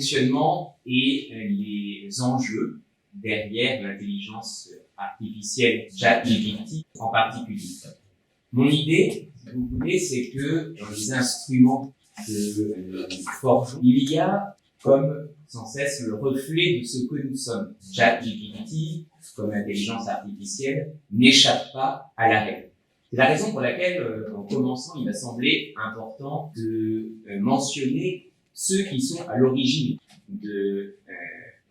fonctionnement et les enjeux derrière l'intelligence artificielle ChatGPT en particulier. Mon idée, si vous voulez, c'est que dans les instruments que nous forgeons, il y a comme sans cesse le reflet de ce que nous sommes. ChatGPT, comme intelligence artificielle, n'échappe pas à la règle. C'est la raison pour laquelle, en commençant, il m'a semblé important de mentionner ceux qui sont à l'origine de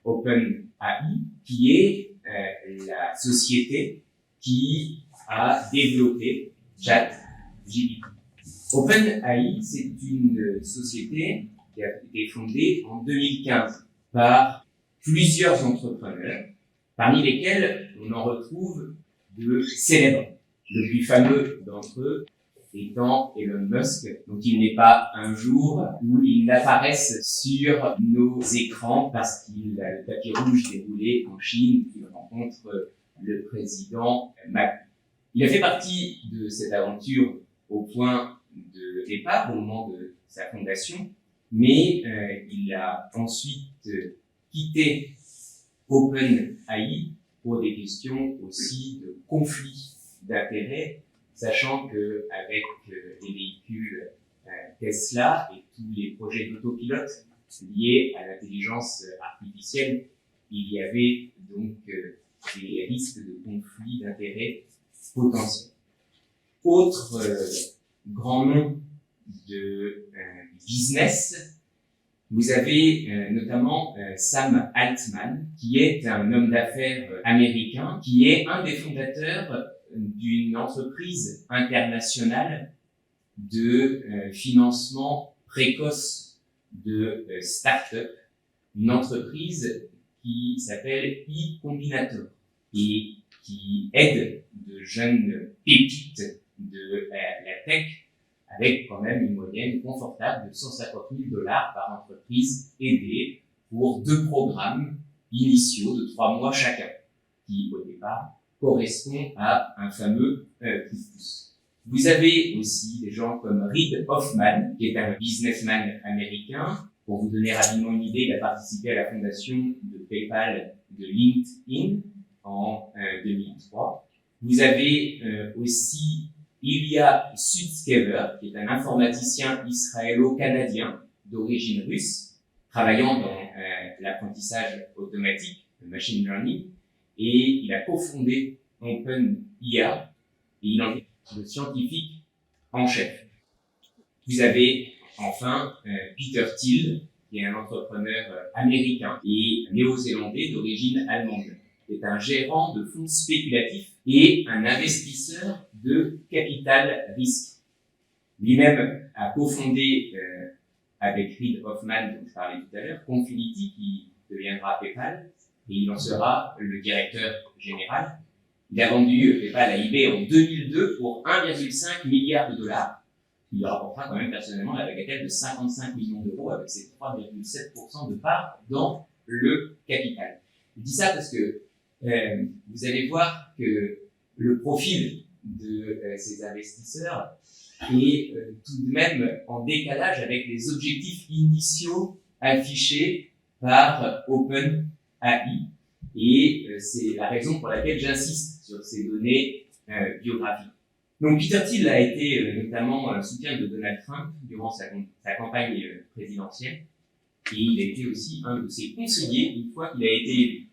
OpenAI, qui est la société qui a développé ChatGPT. OpenAI, c'est une société qui a été fondée en 2015 par plusieurs entrepreneurs, parmi lesquels on en retrouve de célèbres. Le plus fameux d'entre eux étant Elon Musk, dont il n'est pas un jour où il n'apparaisse sur nos écrans parce qu'il a le tapis rouge déroulé en Chine, qu'il rencontre le président Macron. Il a fait partie de cette aventure au point de départ, au moment de sa fondation, mais il a ensuite quitté OpenAI pour des questions aussi de conflit d'intérêts, sachant que avec les véhicules Tesla et tous les projets d'autopilote liés à l'intelligence artificielle, il y avait donc des risques de conflit d'intérêts potentiels. Autre grand nom de business, vous avez notamment Sam Altman, qui est un homme d'affaires américain, qui est un des fondateurs d'une entreprise internationale de financement précoce de start-up, une entreprise qui s'appelle eCombinator et qui aide de jeunes pépites de la tech avec quand même une moyenne confortable de $150,000 par entreprise aidée pour 2 programmes initiaux de 3 mois chacun, qui au départ correspond à un fameux coup de pouce. Vous avez aussi des gens comme Reid Hoffman, qui est un businessman américain. Pour vous donner rapidement une idée, il a participé à la fondation de PayPal, de LinkedIn en 2003. Vous avez aussi Ilya Sutskever, qui est un informaticien israélo-canadien d'origine russe, travaillant dans l'apprentissage automatique, le machine learning, et il a cofondé OpenIA, et il en est le scientifique en chef. Vous avez enfin Peter Thiel, qui est un entrepreneur américain et néo-zélandais d'origine allemande, qui est un gérant de fonds spéculatifs et un investisseur de capital risque. Lui-même a cofondé avec Reid Hoffman, dont je parlais tout à l'heure, Confinity, qui deviendra PayPal, et il en sera le directeur général. Il a vendu PayPal à eBay en 2002 pour 1,5 milliard de dollars. Il rapportera quand même personnellement la bagatelle de 55 millions d'euros avec ses 3,7% de part dans le capital. Je dis ça parce que vous allez voir que le profil de ces investisseurs est tout de même en décalage avec les objectifs initiaux affichés par OpenAI. Et c'est la raison pour laquelle j'insiste sur ces données biographiques. Donc Peter Thiel a été notamment un soutien de Donald Trump durant sa campagne présidentielle, et il a été aussi un de ses conseillers une fois qu'il a été élu.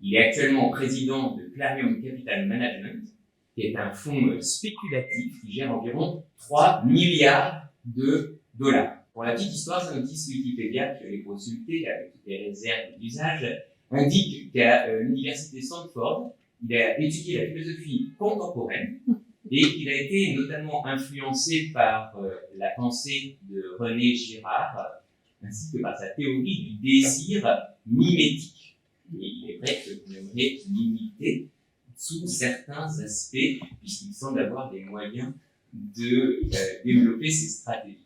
Il est actuellement président de Clarion Capital Management, qui est un fonds spéculatif qui gère environ 3 milliards de dollars. Pour la petite histoire, sa notice Wikipédia, que j'ai consultée avec toutes les réserves d'usage, indique qu'à l'université Stanford, il a étudié la philosophie contemporaine et qu'il a été notamment influencé par la pensée de René Girard, ainsi que par sa théorie du désir mimétique. Et il est vrai que vous aimerez l'imiter sous certains aspects, puisqu'il semble avoir des moyens de développer ses stratégies.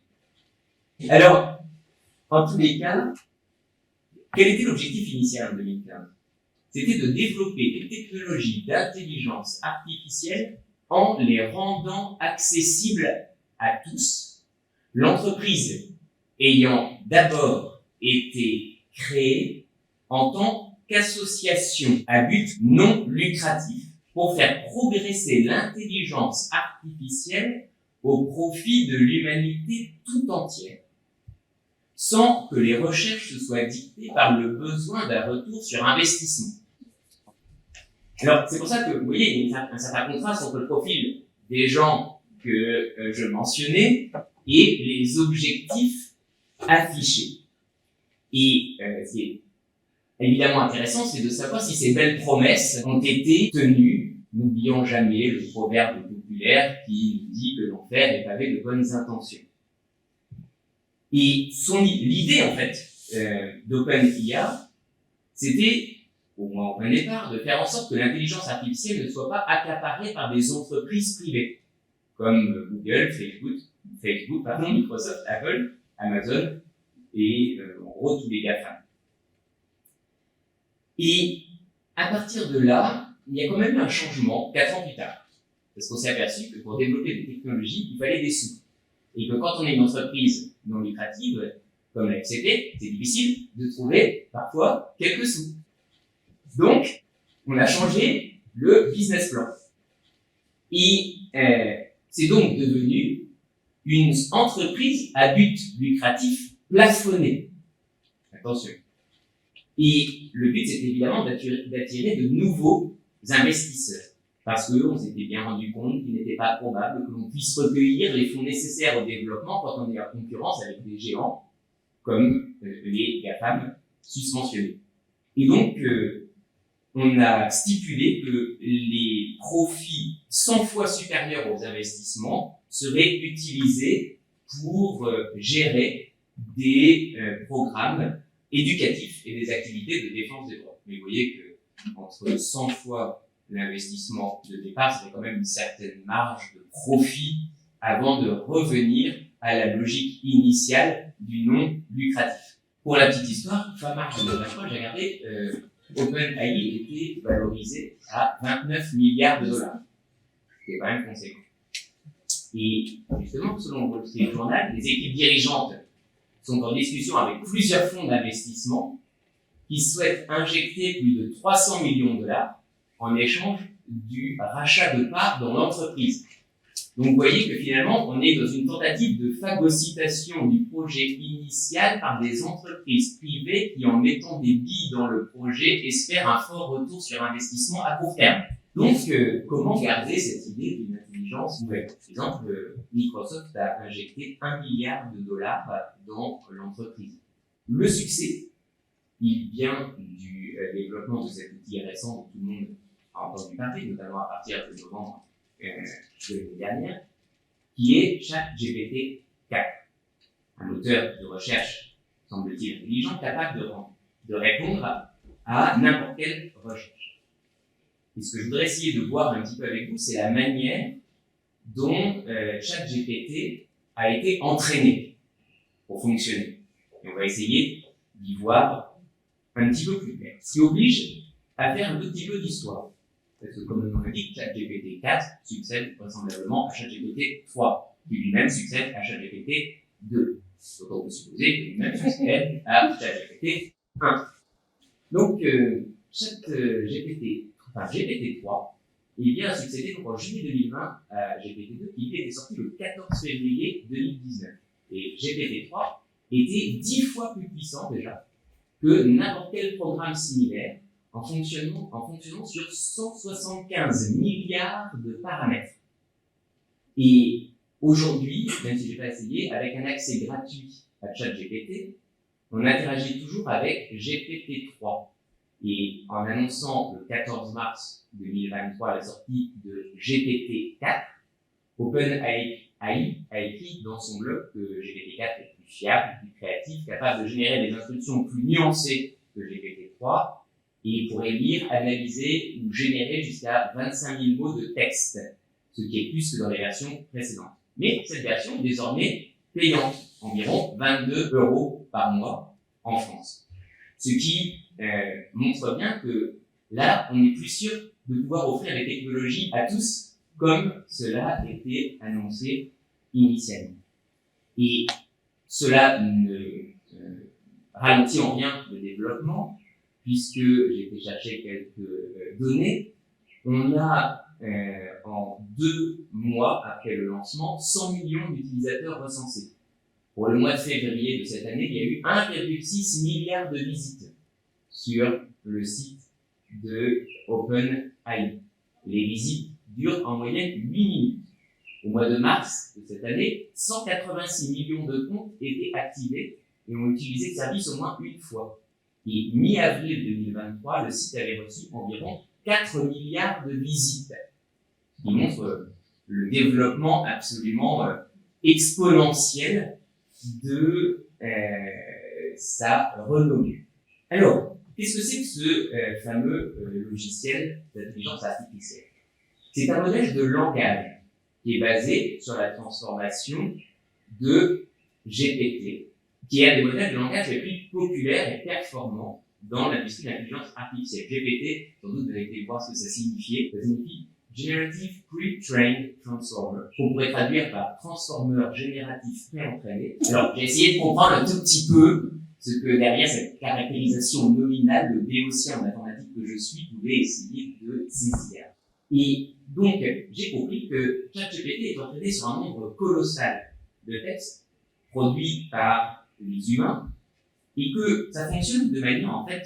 Alors, en tous les cas, quel était l'objectif initial en 2015 ? C'était de développer des technologies d'intelligence artificielle en les rendant accessibles à tous, l'entreprise ayant d'abord été créée en tant qu'association à but non lucratif pour faire progresser l'intelligence artificielle au profit de l'humanité tout entière, sans que les recherches se soient dictées par le besoin d'un retour sur investissement. Alors, c'est pour ça que, vous voyez, il y a un certain contraste entre le profil des gens que je mentionnais et les objectifs affichés. Et ce qui est évidemment intéressant, c'est de savoir si ces belles promesses ont été tenues. N'oublions jamais le proverbe populaire qui nous dit que l'enfer est pavé de bonnes intentions. Et l'idée, en fait, d'OpenIA, c'était, au moins au point de départ, de faire en sorte que l'intelligence artificielle ne soit pas accaparée par des entreprises privées, comme Google, Facebook, Microsoft, Apple, Amazon, et en gros tous les GAFAM. Et à partir de là, il y a quand même eu un changement 4 ans plus tard. Parce qu'on s'est aperçu que pour développer des technologies, il fallait des sous. Et que quand on est une entreprise non lucrative, comme la FCT, c'est difficile de trouver parfois quelques sous. Donc, on a changé le business plan. Et c'est donc devenu une entreprise à but lucratif plafonné. Attention. Et le but, c'est évidemment d'attirer de nouveaux investisseurs. Parce qu'on s'était bien rendu compte qu'il n'était pas probable que l'on puisse recueillir les fonds nécessaires au développement quand on est en concurrence avec des géants comme les GAFAM susmentionnés. Et donc, on a stipulé que les profits 100 fois supérieurs aux investissements seraient utilisés pour gérer des programmes éducatifs et des activités de défense des droits. Mais vous voyez que entre 100 fois l'investissement de départ, c'était quand même une certaine marge de profit avant de revenir à la logique initiale du non lucratif. Pour la petite histoire, fin mars 2023, j'ai regardé, OpenAI était valorisé à 29 milliards de dollars. C'est quand même conséquent. Et justement, selon le Wall Street Journal, les équipes dirigeantes sont en discussion avec plusieurs fonds d'investissement qui souhaitent injecter plus de 300 millions de dollars en échange du rachat de parts dans l'entreprise. Donc vous voyez que finalement, on est dans une tentative de phagocytation du projet initial par des entreprises privées qui, en mettant des billes dans le projet, espèrent un fort retour sur investissement à court terme. Donc, comment garder cette idée d'une intelligence nouvelle? Par exemple, Microsoft a injecté 1 milliard de dollars dans l'entreprise. Le succès, il vient du développement de cet outil récent dont tout le monde a entendu parler, notamment à partir de novembre de l'année dernière, qui est ChatGPT 4, un moteur de recherche, semble-t-il, intelligent, capable de répondre à n'importe quelle recherche. Et ce que je voudrais essayer de voir un petit peu avec vous, c'est la manière dont ChatGPT a été entraîné pour fonctionner. Et on va essayer d'y voir un petit peu plus clair. Ce qui oblige à faire un tout petit peu d'histoire. Parce que, comme le nom l'indique, ChatGPT 4 succède vraisemblablement à ChatGPT 3, qui lui-même succède à ChatGPT 2. Donc, on peut supposer que lui-même succède à ChatGPT 1. Donc, GPT 3, il vient à succéder donc en juillet 2020 à GPT 2, qui était sorti le 14 février 2019. Et GPT 3 était 10 fois plus puissant déjà que n'importe quel programme similaire, en fonctionnant sur 175 milliards de paramètres. Et aujourd'hui, même si je n'ai pas essayé, avec un accès gratuit à ChatGPT, on interagit toujours avec GPT-3. Et en annonçant le 14 mars 2023 la sortie de GPT-4, OpenAI a écrit dans son blog que GPT-4 est plus fiable, plus créatif, capable de générer des instructions plus nuancées que GPT-3, et pourrait lire, analyser ou générer jusqu'à 25 000 mots de texte, ce qui est plus que dans les versions précédentes. Mais cette version est désormais payante, environ 22 € par mois en France. Ce qui montre bien que là, on n'est plus sûr de pouvoir offrir les technologies à tous comme cela était annoncé initialement. Et cela ralenti en rien le développement, puisque j'ai été chercher quelques données. On a, en 2 mois après le lancement, 100 millions d'utilisateurs recensés. Pour le mois de février de cette année, il y a eu 1,6 milliard de visites sur le site de OpenAI. Les visites durent en moyenne 8 minutes. Au mois de mars de cette année, 186 millions de comptes étaient activés et ont utilisé le service au moins une fois. Et mi-avril 2023, le site avait reçu environ 4 milliards de visites, ce qui montre le développement absolument exponentiel de sa renommée. Alors, qu'est-ce que c'est que ce fameux logiciel d'intelligence artificielle? C'est un modèle de langage qui est basé sur la transformation de GPT, qui est un des modèles de langage les plus populaires et performants dans l'industrie de l'intelligence artificielle. GPT, sans doute vous avez été voir ce que ça signifiait. Ça signifie Generative Pre-trained Transformer, qu'on pourrait traduire par transformeur génératif pré-entraîné. Alors, j'ai essayé de comprendre un tout petit peu ce que derrière cette caractérisation nominale, le béotien en informatique que je suis pouvait essayer de saisir. Et donc, j'ai compris que ChatGPT est entraîné sur un nombre colossal de textes produits par les humains et que ça fonctionne de manière en fait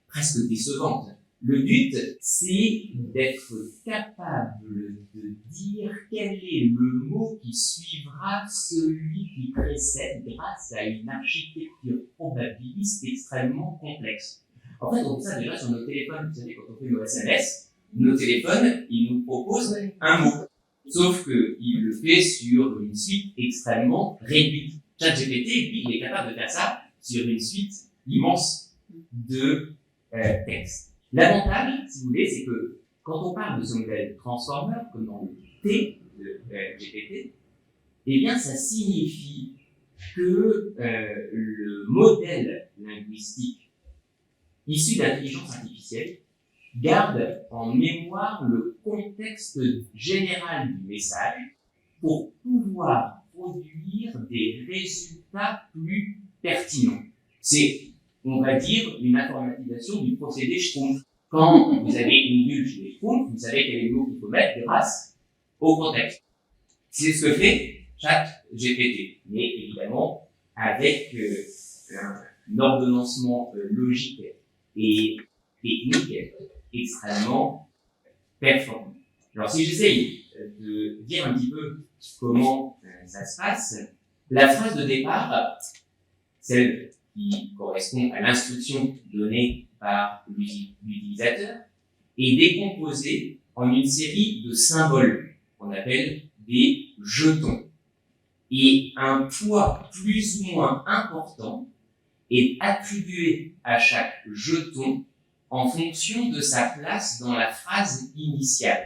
presque décevante. Le but, c'est d'être capable de dire quel est le mot qui suivra celui qui précède grâce à une architecture probabiliste extrêmement complexe. En fait, on fait ça déjà sur nos téléphones. Vous savez, quand on fait nos SMS, nos téléphones, ils nous proposent un mot. Sauf qu'il le fait sur une suite extrêmement réduite. ChatGPT, lui, il est capable de faire ça sur une suite immense de textes. L'avantage, si vous voulez, c'est que quand on parle de ce modèle transformer, comme dans le T de GPT, eh bien, ça signifie que le modèle linguistique issu d'intelligence artificielle garde en mémoire le contexte général du message pour pouvoir produire des résultats plus pertinents. C'est, on va dire, une informatisation du procédé Schtroumpf. Quand vous avez une bulle chez les Schtroumpfs, vous savez quel est le mot qu'il faut mettre grâce au contexte. C'est ce que fait ChatGPT, mais évidemment avec un ordonnancement logique et technique extrêmement performant. Alors si j'essaye de dire un petit peu comment ça se passe, la phrase de départ, celle qui correspond à l'instruction donnée par l'utilisateur, est décomposée en une série de symboles qu'on appelle des jetons. Et un poids plus ou moins important est attribué à chaque jeton en fonction de sa place dans la phrase initiale.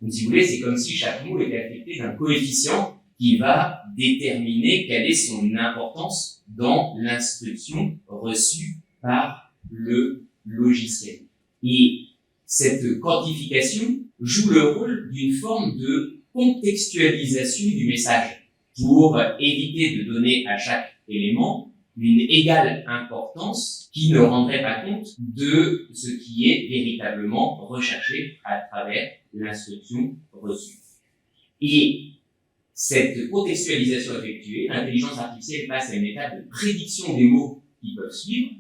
Donc, si vous voulez, c'est comme si chaque mot était affecté d'un coefficient qui va déterminer quelle est son importance dans l'instruction reçue par le logiciel. Et cette quantification joue le rôle d'une forme de contextualisation du message pour éviter de donner à chaque élément une égale importance qui ne rendrait pas compte de ce qui est véritablement recherché à travers l'instruction reçue. Et cette contextualisation effectuée, l'intelligence artificielle passe à une étape de prédiction des mots qui peuvent suivre,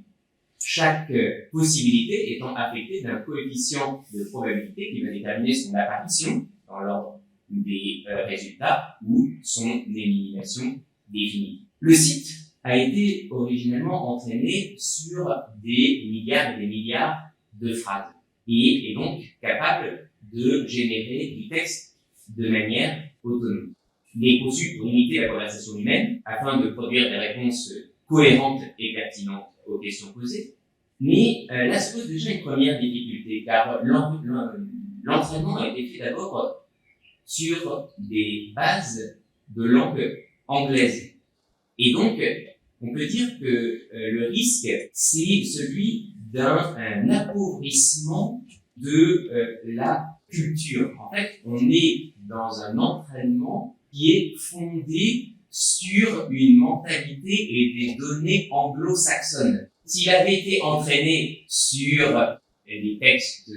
chaque possibilité étant affectée d'un coefficient de probabilité qui va déterminer son apparition dans l'ordre des résultats ou son élimination définitive. Le site a été originellement entraîné sur des milliards et des milliards de phrases et est donc capable de générer du texte de manière autonome. Il est conçu pour imiter la conversation humaine afin de produire des réponses cohérentes et pertinentes aux questions posées. Mais là se pose déjà une première difficulté, car l'entraînement a été fait d'abord sur des bases de langue anglaise. Et donc, on peut dire que le risque, c'est celui d'un appauvrissement de la culture. En fait, on est dans un entraînement qui est fondé sur une mentalité et des données anglo-saxonnes. S'il avait été entraîné sur les textes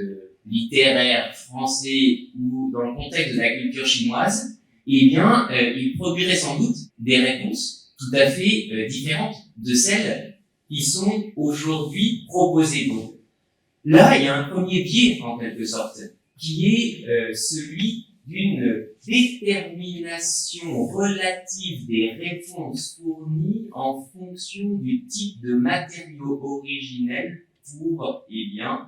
littéraires français ou dans le contexte de la culture chinoise, eh bien, il produirait sans doute des réponses tout à fait différentes de celles qui sont aujourd'hui proposées. Donc, là, il y a un premier biais, en quelque sorte, qui est celui d'une détermination relative des réponses fournies en fonction du type de matériaux originels pour, eh bien,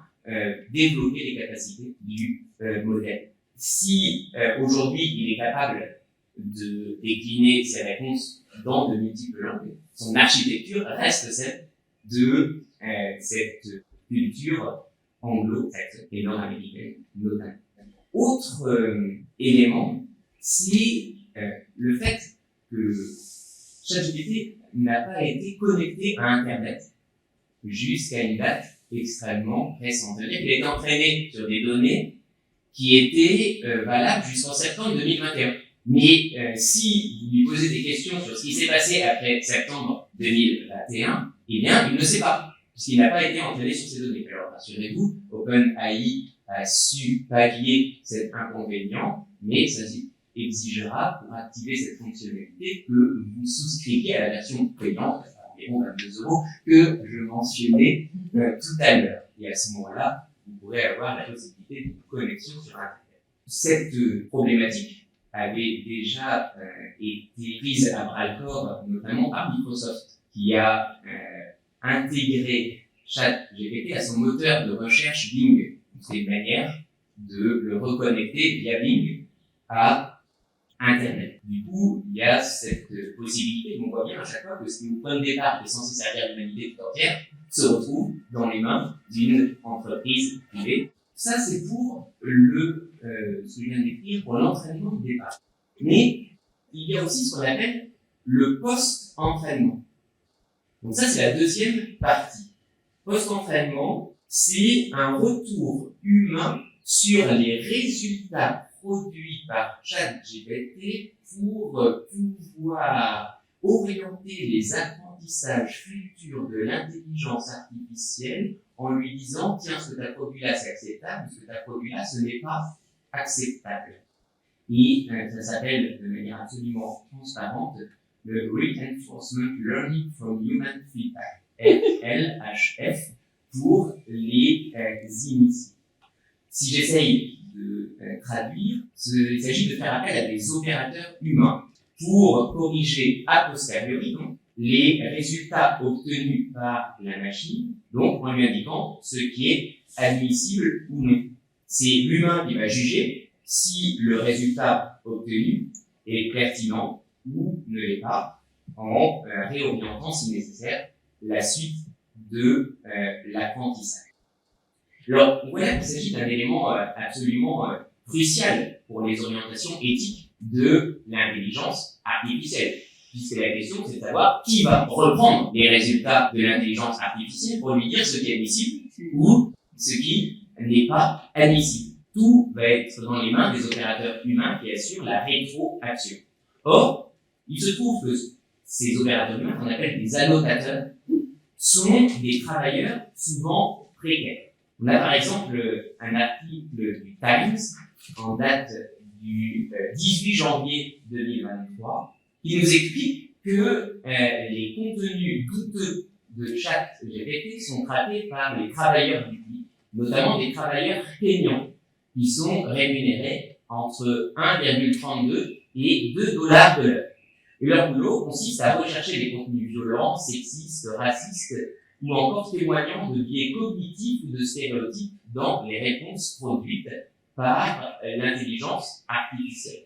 développer les capacités du modèle. Si aujourd'hui il est capable de décliner ses réponses dans de multiples langues, son architecture reste celle de cette culture anglo-saxonne et nord-américaine notamment. Autre élément, c'est le fait que ChatGPT n'a pas été connecté à Internet jusqu'à une date extrêmement récente. C'est-à-dire qu'il est entraîné sur des données qui étaient valables jusqu'en septembre 2021. Mais si vous lui posez des questions sur ce qui s'est passé après septembre 2021, eh bien, il ne sait pas, puisqu'il n'a pas été entraîné sur ces données. Alors, rassurez-vous, OpenAI a su pallier cet inconvénient, mais ça exigera, pour activer cette fonctionnalité, que vous souscriviez à la version payante, environ 22 € que je mentionnais tout à l'heure. Et à ce moment-là, vous pourrez avoir la possibilité de connexion sur Internet. Cette problématique avait déjà été prise à bras-le-corps, notamment par Microsoft, qui a intégré ChatGPT à son moteur de recherche Bing. C'est une manière de le reconnecter via Bing à Internet. Du coup, il y a cette possibilité, on voit bien à chaque fois que ce qui nous point de départ qui est censé servir l'humanité tout entière se retrouve dans les mains d'une entreprise privée. Ça, c'est pour ce que je viens de décrire, pour l'entraînement de départ. Mais il y a aussi ce qu'on appelle le post-entraînement. Donc ça, c'est la deuxième partie. Post-entraînement, c'est un retour humain sur les résultats produits par ChatGPT pour pouvoir orienter les apprentissages futurs de l'intelligence artificielle en lui disant « Tiens, ce que tu as produit là, c'est acceptable, ce que tu as produit là, ce n'est pas acceptable. » Et ça s'appelle de manière absolument transparente le Reinforcement Learning from Human Feedback, LHF, pour les initiés. Si j'essaye de traduire, il s'agit de faire appel à des opérateurs humains pour corriger a posteriori donc, les résultats obtenus par la machine, donc en lui indiquant ce qui est admissible ou non. C'est l'humain qui va juger si le résultat obtenu est pertinent ou ne l'est pas, en réorientant, si nécessaire, la suite de l'apprentissage. Alors, voilà qu'il s'agit d'un élément absolument crucial pour les orientations éthiques de l'intelligence artificielle. Puisque la question, c'est de savoir qui va reprendre les résultats de l'intelligence artificielle pour lui dire ce qui est admissible ou ce qui n'est pas admissible. Tout va être dans les mains des opérateurs humains qui assurent la rétroaction. Or, il se trouve que ces opérateurs humains, qu'on appelle des annotateurs, sont des travailleurs souvent précaires. On a par exemple un article du Times en date du 18 janvier 2023 qui nous explique que les contenus douteux de ChatGPT sont traités par les travailleurs publics, notamment des travailleurs kényans, qui sont rémunérés entre 1,32 et 2 $ de l'heure. Et leur boulot consiste à rechercher des contenus violents, sexistes, racistes, ou encore témoignant de biais cognitifs ou de stéréotypes dans les réponses produites par l'intelligence artificielle.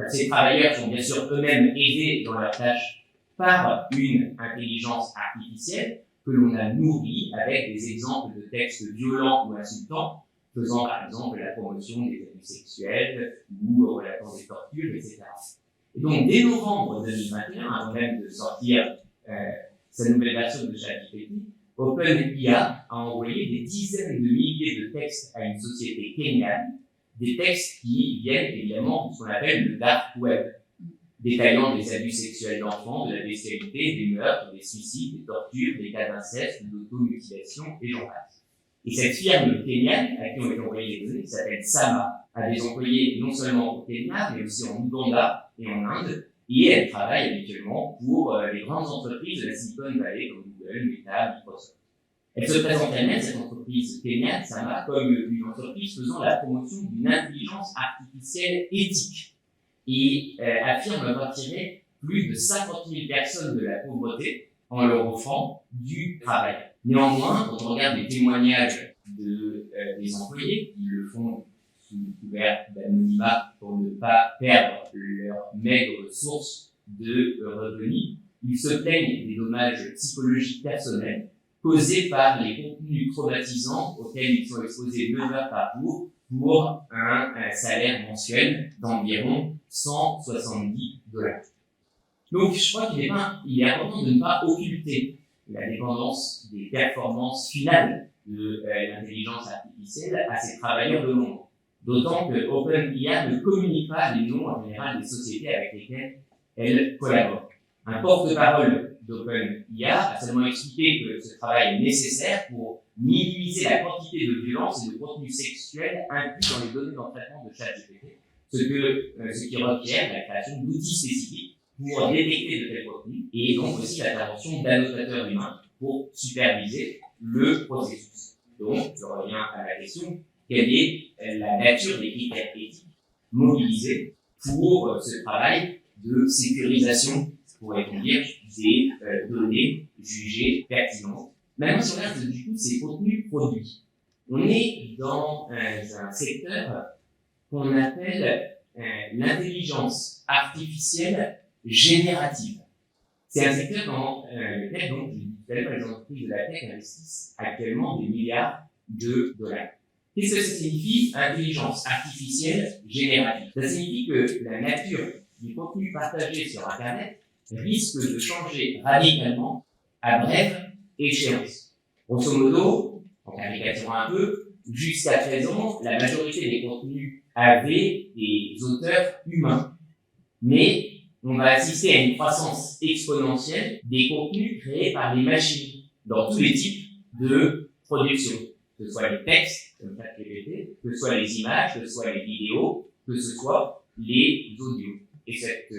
Ces travailleurs sont bien sûr eux-mêmes aidés dans leur tâche par une intelligence artificielle que l'on a nourrie avec des exemples de textes violents ou insultants, faisant par exemple la promotion des abus sexuels ou relatant des tortures, etc. Et donc, dès novembre 2021, avant même de sortir sa nouvelle version de ChatGPT, OpenAI a envoyé des dizaines de milliers de textes à une société kenyane, des textes qui viennent évidemment de ce qu'on appelle le dark web. détaillant des abus sexuels d'enfants, de la bestialité, des meurtres, des suicides, des tortures, des cas d'inceste, d'automutilation, et j'en passe. Et cette firme kenyane, à qui ont été envoyées les données, qui s'appelle Sama, a des employés non seulement au Kenya, mais aussi en Ouganda et en Inde, et elle travaille habituellement pour les grandes entreprises de la Silicon Valley, comme Google, Meta, Microsoft. Elle se présente elle-même, cette entreprise kenyane, Sama, comme une entreprise faisant la promotion d'une intelligence artificielle éthique, et affirme avoir tiré plus de 50 000 personnes de la pauvreté en leur offrant du travail. Néanmoins, quand on regarde les témoignages des employés qui le font sous couvert d'anonymat pour ne pas perdre leur maigre source de revenus, ils se plaignent des dommages psychologiques personnels causés par les contenus traumatisants auxquels ils sont exposés 9 heures par jour pour un salaire mensuel d'environ 170 $. Donc, je crois qu'il est important de ne pas occulter la dépendance des performances finales de l'intelligence artificielle à ces travailleurs de l'ombre. D'autant que OpenIA ne communique pas les noms en général des sociétés avec lesquelles elle collabore. Un porte-parole d'OpenIA a seulement expliqué que ce travail est nécessaire pour minimiser la quantité de violence et de contenu sexuel inclus dans les données d'entraînement de ChatGPT, ce qui requiert la création d'outils spécifiques pour détecter de tels contenus et donc aussi l'intervention d'annotateurs humains pour superviser le processus. Donc, je reviens à la question, quelle est la nature des critères éthiques mobilisés pour ce travail de sécurisation, pourrait-on dire, des données jugées pertinentes. Maintenant, si on regarde du coup ces contenus produits, on est dans un secteur qu'on appelle l'intelligence artificielle générative. C'est un secteur dans lequel, donc, je dis tout à l'heure, les entreprises de la tech investissent actuellement des milliards de dollars. Qu'est-ce que ça signifie, intelligence artificielle générative? Ça signifie que la nature du contenu partagé sur Internet risque de changer radicalement à brève échéance. Grosso modo, en caricaturant un peu, jusqu'à présent, la majorité des contenus avaient des auteurs humains. Mais on va assister à une croissance exponentielle des contenus créés par les machines dans tous les types de production, que ce soit les textes, comme ChatGPT, que ce soit les images, que ce soit les vidéos, que ce soit les audios. Et cette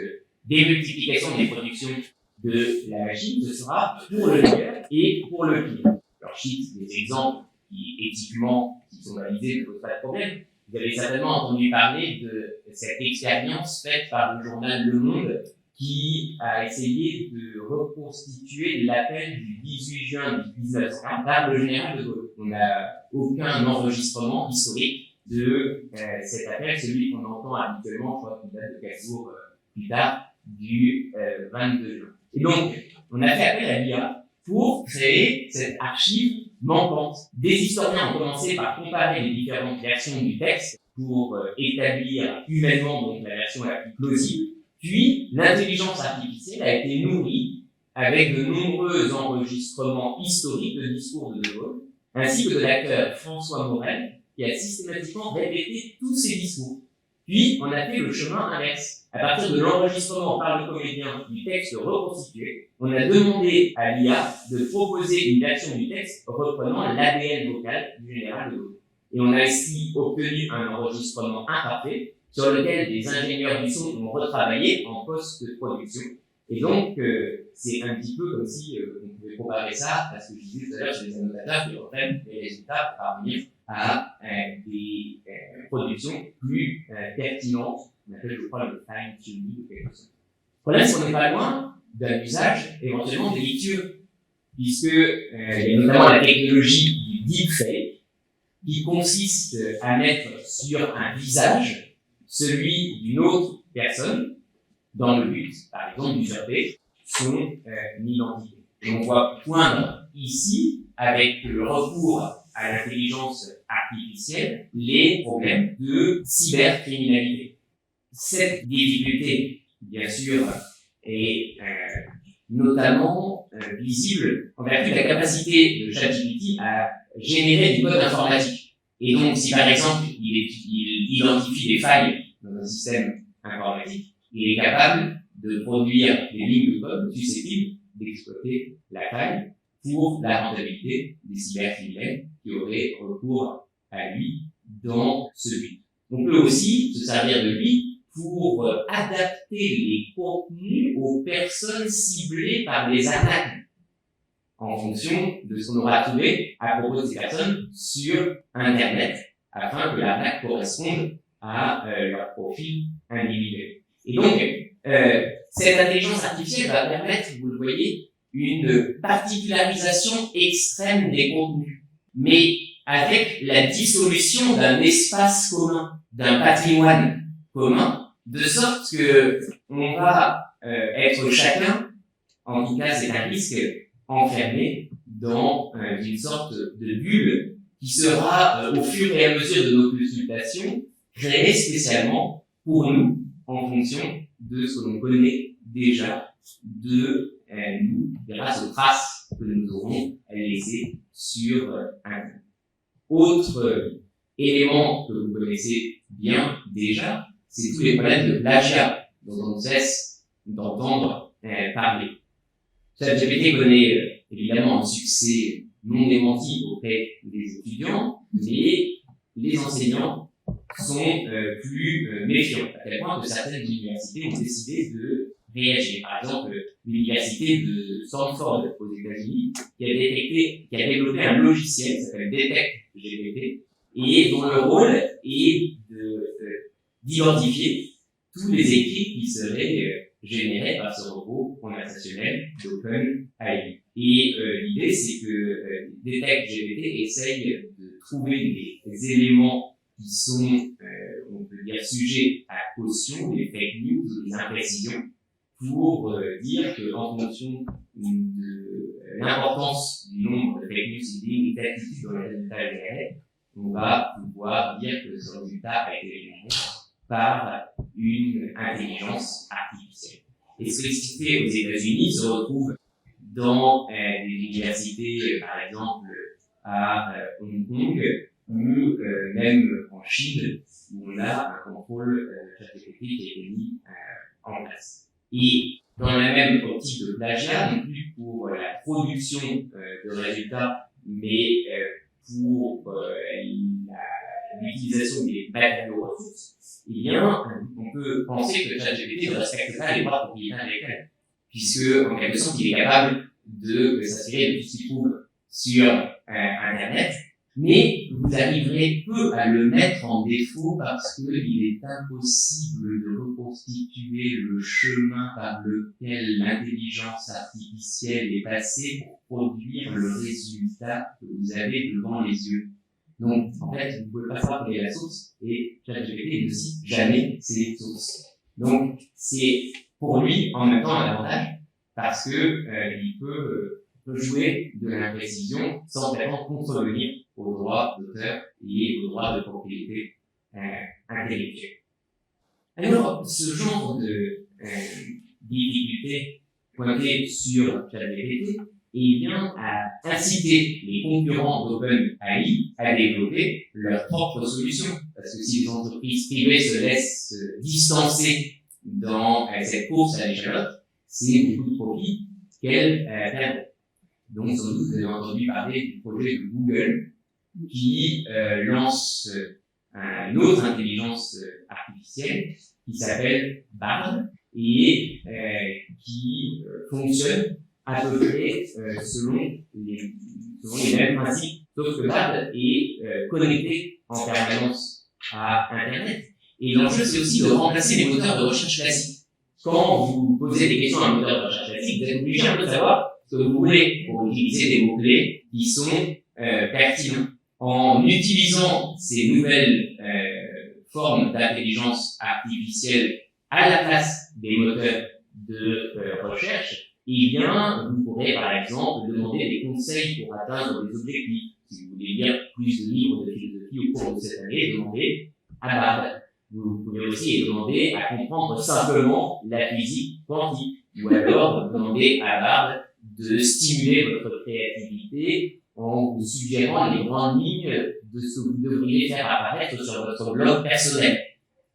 démultiplication des productions de la machine, ce sera pour le meilleur et pour le pire. Alors, je cite des exemples qui, éthiquement, qui sont validés, ne posent pas de problème. Vous avez certainement entendu parler de cette expérience faite par le journal Le Monde qui a essayé de reconstituer l'appel du 18 juin 1940 par le général de Gaulle. On n'a aucun enregistrement historique de cet appel, celui qu'on entend habituellement, je crois qu'il date de 4 jours plus tard, du 22 juin. Et donc, on a fait appel à l'IA pour créer cette archive manquante. Des historiens ont commencé par comparer les différentes versions du texte pour établir humainement donc la version la plus plausible. Puis, l'intelligence artificielle a été nourrie avec de nombreux enregistrements historiques de discours de De Gaulle, ainsi que de l'acteur François Morel, qui a systématiquement répété tous ces discours. Puis, on a fait le chemin inverse. À partir de l'enregistrement par le comédien du texte reconstitué, on a demandé à l'IA de proposer une version du texte reprenant l'ADN vocal du général de Gaulle. Et on a ainsi obtenu un enregistrement imparfait sur lequel des ingénieurs du son ont retravaillé en post-production. Et donc, c'est un petit peu comme si on pouvait comparer ça à ce que je disais tout à l'heure chez les annotateurs qui reprennent les résultats pour parvenir à des productions plus pertinentes. On appelle, je crois, le fine-tuning ou quelque chose. Le problème, c'est qu'on n'est pas loin d'un usage éventuellement délictueux, puisque il y a notamment la technologie du deepfake, qui consiste à mettre sur un visage celui d'une autre personne, dans le but, par exemple, d'usurper son identité. Et on voit poindre ici, avec le recours à l'intelligence artificielle, les problèmes de cybercriminalité. Cette difficulté, bien sûr, est notamment visible en vertu de la capacité de ChatGPT à générer du code informatique. Et donc, si par exemple, il identifie des failles dans un système informatique, il est capable de produire des lignes de code susceptibles d'exploiter la faille pour la rentabilité des cybercriminels qui auraient recours à lui dans ce but. On peut aussi se servir de lui pour adapter les contenus aux personnes ciblées par les arnaques en fonction de ce qu'on aura trouvé à propos de ces personnes sur Internet afin que l'arnaque corresponde à leur profil individuel. Et donc, cette intelligence artificielle va permettre, vous le voyez, une particularisation extrême des contenus, mais avec la dissolution d'un espace commun, d'un patrimoine commun, de sorte que on va être chacun, en tout cas c'est un risque, enfermé dans une sorte de bulle qui sera, au fur et à mesure de nos consultations, créée spécialement pour nous, en fonction de ce que l'on connaît déjà de nous, grâce aux traces que nous aurons laissées sur Internet. Autre élément que vous connaissez bien déjà, c'est tous les problèmes de plagiat dont on ne cesse d'entendre parler. ChatGPT connaît évidemment un succès non démenti auprès des étudiants, mais les enseignants sont plus méfiants, à tel point que certaines universités ont décidé de réagir. Par exemple, l'université de Stanford aux États-Unis, qui a développé un logiciel qui s'appelle DetectGPT, et dont le rôle est d'identifier tous les écrits qui seraient générés par ce robot conversationnel d'OpenAI. Et l'idée, c'est que DetectGPT essaye de trouver des éléments qui sont, on peut dire, sujets à caution, des fake news, des imprécisions, pour dire qu'en fonction de l'importance du nombre de fake news et des exactitudes dans les résultats générés, on va pouvoir dire que ce résultat a été généré par une intelligence artificielle. Et ce qui fait aux États-Unis se retrouve dans des universités, par exemple à Hong Kong, ou même en Chine, où on a un contrôle ChatGPT qui a été mis en place. Et dans la même optique de plagiat, non plus pour la production de résultats, mais pour l'utilisation des matériaux ressources, eh bien, on peut penser que ChatGPT ne respecte pas les droits de propriété intellectuelle, puisque, en quelque sorte, il est capable de s'inspirer de tout ce qu'il trouve sur Internet, mais vous arriverez peu à le mettre en défaut parce qu'il est impossible de reconstituer le chemin par lequel l'intelligence artificielle est passée pour produire le résultat que vous avez devant les yeux. Donc, en fait, vous ne pouvez pas savoir quelle est la source, et ChatGPT ne cite jamais ses sources. Donc, c'est pour lui, en même temps, un avantage, parce que il peut jouer de l'imprécision sans vraiment contrevenir aux droits d'auteur et aux droits de propriété intellectuelle. Alors, ce genre de difficultés pointées sur ChatGPT, eh bien, a incité les concurrents d'OpenAI à développer leurs propres solutions. Parce que si les entreprises privées se laissent distancer dans cette course à l'échalote, c'est beaucoup de profits qu'elles perdent. Donc, sans doute, vous avez entendu parler du projet de Google qui lance une autre intelligence artificielle qui s'appelle Bard et qui fonctionne à peu près selon les mêmes principes, sauf que Bard est connecté en permanence à Internet. Et l'enjeu, c'est aussi de remplacer les moteurs de recherche classiques. Quand vous posez des questions à un moteur de recherche classique, vous êtes obligé un peu de savoir ce que vous voulez pour utiliser des mots-clés qui sont pertinents. En utilisant ces nouvelles formes d'intelligence artificielle à la place des moteurs de recherche, eh bien, vous pourrez par exemple demander des conseils pour atteindre des objectifs. Si vous voulez lire plus de livres de philosophie au cours de cette année, demandez à Bard. Vous pouvez aussi demander à comprendre simplement la physique quantique, ou alors demander à Bard de stimuler votre créativité en vous suggérant les grandes lignes de ce que vous devriez faire apparaître sur votre blog personnel.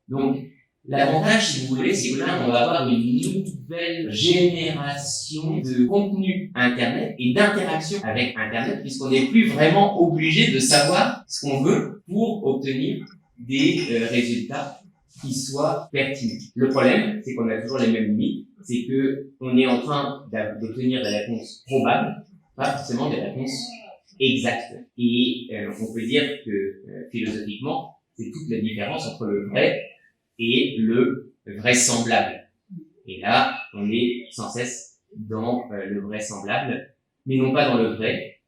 Donc, L'avantage, si vous voulez, c'est que là, on va avoir une nouvelle génération de contenu Internet et d'interaction avec Internet, puisqu'on n'est plus vraiment obligé de savoir ce qu'on veut pour obtenir des résultats qui soient pertinents. Le problème, c'est qu'on a toujours les mêmes limites, c'est que on est en train d'obtenir des réponses probables, pas forcément des réponses exactes. Et on peut dire que philosophiquement, c'est toute la différence entre le vrai et le vraisemblable. Et là, on est sans cesse dans le vraisemblable, mais non pas dans le vrai.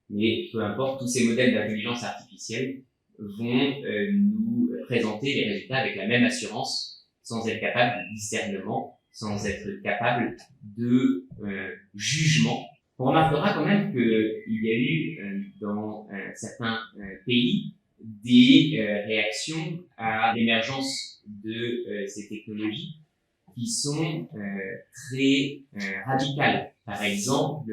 Mais peu importe, tous ces modèles d'intelligence artificielle vont nous présenter les résultats avec la même assurance, sans être capable de discernement, sans être capable de jugement. On remarquera quand même qu'il y a eu dans certains pays des réactions à l'émergence de ces technologies qui sont très radicales. Par exemple,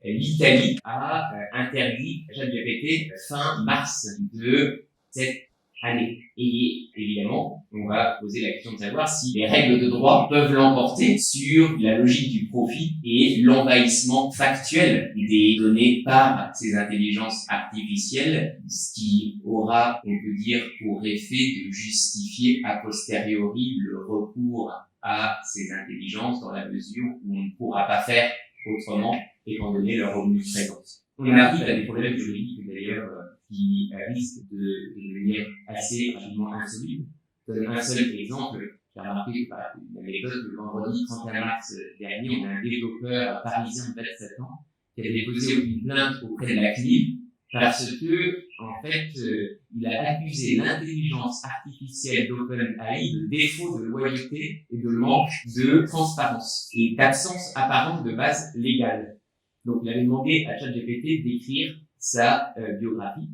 l'Italie a interdit ChatGPT fin mars de cette année. Et évidemment, on va poser la question de savoir si les règles de droit peuvent l'emporter sur la logique du profit et l'envahissement factuel des données par ces intelligences artificielles, ce qui aura, on peut dire, pour effet de justifier a posteriori le recours à ces intelligences dans la mesure où on ne pourra pas faire autrement étant donné leur omniprésence. On arrive à des problèmes juridiques d'ailleurs qui risquent de devenir assez rapidement insolubles. Je donne un seul exemple. J'ai remarqué par une anecdote que le vendredi 31 mars dernier, on a un développeur parisien de 27 ans qui avait déposé une plainte auprès de la CNIL parce que, en fait, il a accusé l'intelligence artificielle d'OpenAI de défaut de loyauté et de manque de transparence et d'absence apparente de base légale. Donc, il avait demandé à ChatGPT d'écrire sa biographie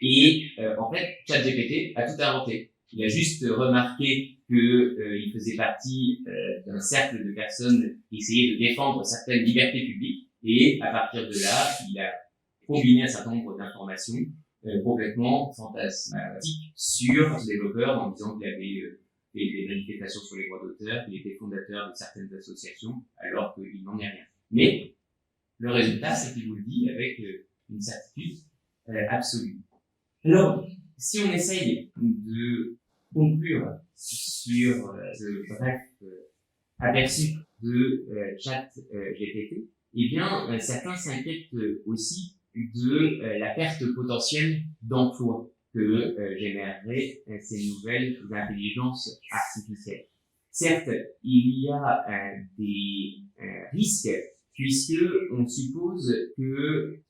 et, en fait, ChatGPT a tout inventé. Il a juste remarqué que il faisait partie d'un cercle de personnes qui essayaient de défendre certaines libertés publiques et, à partir de là, il a combiné un certain nombre d'informations complètement fantasmatiques sur ce développeur en disant qu'il avait fait des manifestations sur les droits d'auteur, qu'il était fondateur de certaines associations, alors qu'il n'en est rien. Mais le résultat, c'est qu'il vous le dit avec une certitude absolue. Alors, si on essaye de conclure sur ce bref aperçu de ChatGPT, eh bien, certains s'inquiètent aussi de la perte potentielle d'emploi que généreraient ces nouvelles intelligences artificielles. Certes, il y a des risques puisque on suppose que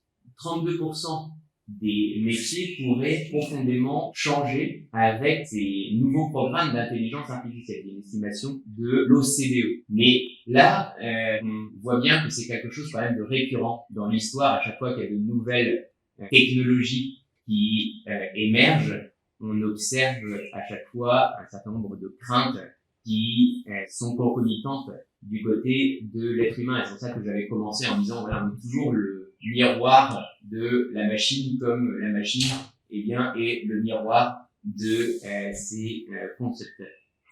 32% des métiers pourraient profondément changer avec ces nouveaux programmes d'intelligence artificielle. Il y a une estimation de l'OCDE. Mais là, on voit bien que c'est quelque chose quand même de récurrent dans l'histoire. À chaque fois qu'il y a de nouvelles technologies qui émergent, on observe à chaque fois un certain nombre de craintes qui sont concomitantes du côté de l'être humain. Et c'est pour ça que j'avais commencé en disant, voilà, on est toujours le miroir de la machine, comme la machine, eh bien, est le miroir de ses concepteurs.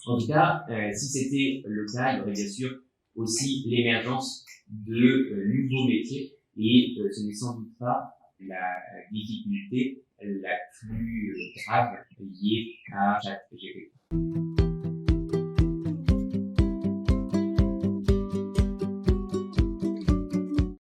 En tout cas, si c'était le cas, il y aurait bien sûr aussi l'émergence de nouveaux métiers, et ce n'est sans doute pas la difficulté la plus grave liée à ChatGPT.